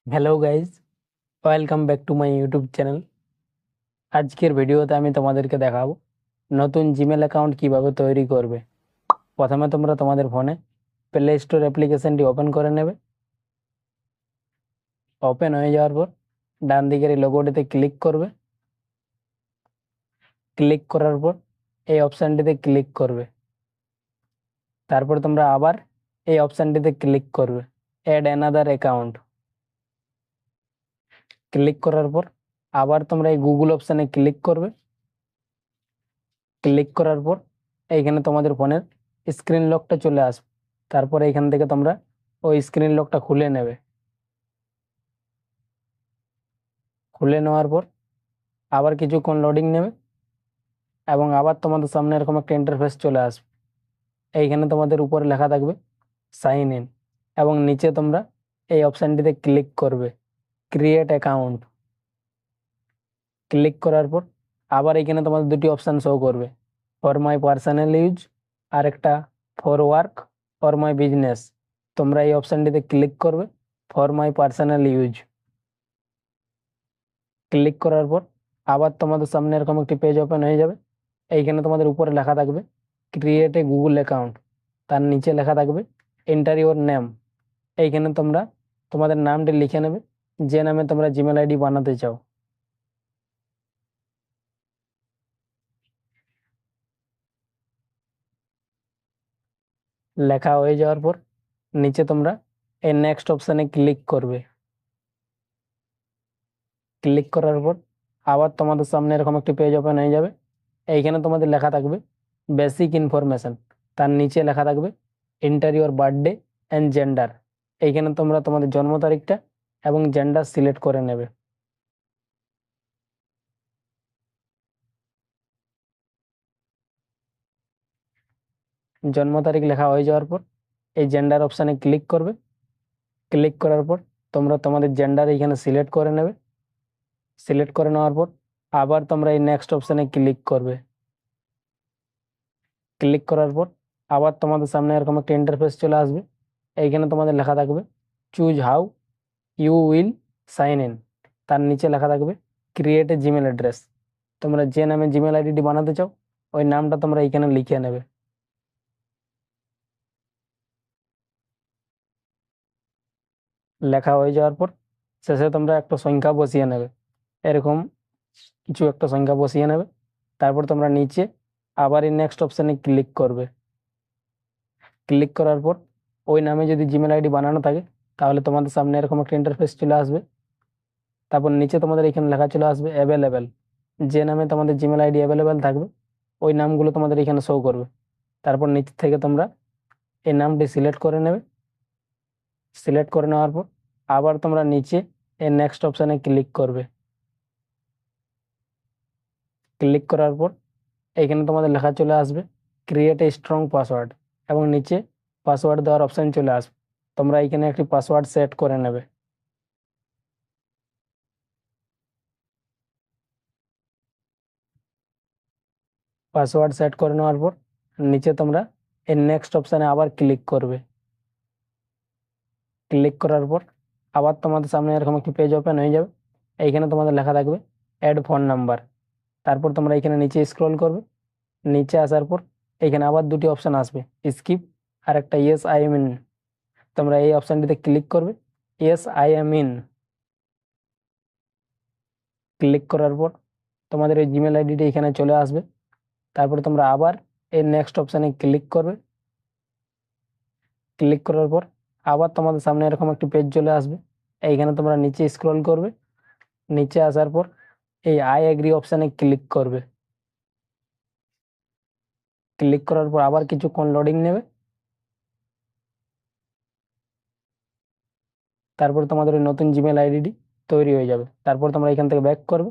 Hello guys, welcome back to my YouTube channel. আজকের ভিডিওতে আমি তোমাদেরকে দেখাবো নতুন জিমেল অ্যাকাউন্ট কিভাবে তৈরি করবে। প্রথমে তোমরা তোমাদের ফোনে প্লে স্টোর অ্যাপ্লিকেশনটি ওপেন করে নেবে। ওপেন হয়ে যাওয়ার পর ডান দিকের এই লোগোটিতে ক্লিক করবে। ক্লিক করার পর এই অপশানটিতে ক্লিক করবে। তারপর তোমরা আবার এই অপশানটিতে ক্লিক করবে, অ্যাড অ্যানাদার অ্যাকাউন্ট। ক্লিক করার পর আবার তোমরা এই গুগল অপশানে ক্লিক করবে। ক্লিক করার পর এইখানে তোমাদের ফোনের স্ক্রিন লকটা চলে আসবে। তারপর এইখান থেকে তোমরা ওই স্ক্রিন লকটা খুলে নেবে। খুলে নেওয়ার পর আবার কিছুক্ষণ লোডিং নেবে এবং আবার তোমাদের সামনে এরকম একটা ইন্টারফেস চলে আসবে। এইখানে তোমাদের উপরে লেখা থাকবে সাইন ইন এবং নিচে তোমরা এই অপশানটিতে ক্লিক করবে, ক্রিয়েট অ্যাকাউন্ট। ক্লিক করার পর আবার এখানে তোমাদের দুটি অপশান শো করবে, ফর মাই পার্সোনাল ইউজ আর একটা for work for my business. তোমরা এই অপশানটিতে ক্লিক করবে, for my personal use. Click করার পর আবার তোমাদের সামনে এরকম একটি পেজ ওপেন হয়ে যাবে। এইখানে তোমাদের উপরে লেখা থাকবে ক্রিয়েট এ গুগল অ্যাকাউন্ট। তার নিচে লেখা থাকবে এন্টার ইউর নেম। এইখানে তোমরা তোমাদের নামটি লিখে নেবে, যে নামে তোমরা জিমেল আইডি বানাতে চাও। লেখা হয়ে যাওয়ার পর নিচে তোমরা এই নেক্সট অপশানে ক্লিক করবে। ক্লিক করার পর আবার তোমাদের সামনে এরকম একটি পেজ ওপেন হয়ে যাবে। এইখানে তোমাদের লেখা থাকবে বেসিক ইনফরমেশন। তার নিচে লেখা থাকবে enter your birthday and gender. এইখানে তোমরা তোমাদের জন্ম তারিখটা এবং জেন্ডার সিলেক্ট করে নেবে। জন্ম তারিখ লেখা হয়ে যাওয়ার পর এই জেন্ডার অপশানে ক্লিক করবে। ক্লিক করার পর তোমরা তোমাদের জেন্ডার এইখানে সিলেক্ট করে নেবে। সিলেক্ট করে নেওয়ার পর আবার তোমরা এই নেক্সট অপশানে ক্লিক করবে। ক্লিক করার পর আবার তোমাদের সামনে এরকম একটা ইন্টারফেস চলে আসবে। এইখানে তোমাদের লেখা থাকবে choose how you will sign in. তার নিচে লেখা থাকবে ক্রিয়েট এ জিমেল অ্যাড্রেস। তোমরা যে নামে জিমেল আইডি বানাতে চাও ওই নামটা তোমরা এইখানে লিখে নেবে। লেখা হয়ে যাওয়ার পর শেষে তোমরা একটা সংখ্যা বসিয়ে নেবে, এরকম কিছু একটা সংখ্যা বসিয়ে নেবে। তারপর তোমরা নিচে আবার এই নেক্সট অপশানে ক্লিক করবে। ক্লিক করার পর ওই নামে যদি জিমেল আইডি বানানো থাকে তাহলে তোমাদের সামনে এরকম একটা ইন্টারফেস চলে আসবে। তারপর নিচে তোমাদের এখানে লেখা চলে আসবে অ্যাভেলেবেল। যে নামে তোমাদের জিমেল আইডি অ্যাভেলেবেল থাকবে ওই নামগুলো তোমাদের এখানে শো করবে। তারপর নিচ থেকে তোমরা এই নামটি সিলেক্ট করে নেবে। সিলেক্ট করে নেওয়ার পর আবার তোমরা নিচে এই নেক্সট অপশানে ক্লিক করবে। ক্লিক করার পর এখানে তোমাদের লেখা চলে আসবে ক্রিয়েট এ স্ট্রং পাসওয়ার্ড এবং নিচে পাসওয়ার্ড দেওয়ার অপশান চলে আসবে। তোমরা এখানে একটি পাসওয়ার্ড সেট করে নেবে। পাসওয়ার্ড সেট করে নেওয়ার পর নিচে তোমরা এই নেক্সট অপশানে আবার ক্লিক করবে। ক্লিক করার পর আবার তোমাদের সামনে এরকম একটি পেজ ওপেন হয়ে যাবে। এইখানে তোমাদের লেখা থাকবে অ্যাড ফোন নাম্বার। তারপর তোমরা এখানে নিচে স্ক্রল করবে। নিচে আসার পর এখানে আবার দুটি অপশান আসবে, স্কিপ আর একটা ইয়েস আই এম ইন। তোমরা এই অপশানটিতে ক্লিক করবে, yes I am in. Click করার পর তোমাদের এই জিমেল আইডিটি এখানে চলে আসবে। তারপর তোমরা আবার এই নেক্সট অপশানে ক্লিক করবে। ক্লিক করার পর আবার তোমাদের সামনে এরকম একটি পেজ চলে আসবে। এইখানে তোমরা নিচে স্ক্রল করবে। নিচে আসার পর এই আই এগ্রি অপশানে ক্লিক করবে। ক্লিক করার পর আবার কিছুক্ষণ লোডিং নেবে। তারপর তোমাদের ওই নতুন জিমেল আইডিটি তৈরি হয়ে যাবে। তারপর তোমরা এখান থেকে ব্যাক করবে।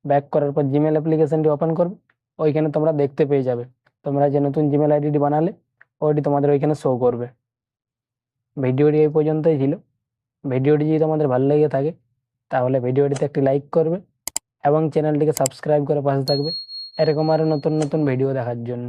ব্যাক করার পর জিমেল অ্যাপ্লিকেশনটি ওপেন করবে। ওইখানে তোমরা দেখতে পেয়ে যাবে তোমরা যে নতুন জিমেল আইডিটি বানালে ওইটি তোমাদের ওইখানে শো করবে। ভিডিওটি এই পর্যন্তই ছিল। ভিডিওটি যদি তোমাদের ভালো লেগে থাকে তাহলে ভিডিওটিতে একটি লাইক করবে এবং চ্যানেলটিকে সাবস্ক্রাইব করে পাশে থাকবে এরকম আরও নতুন নতুন ভিডিও দেখার জন্য।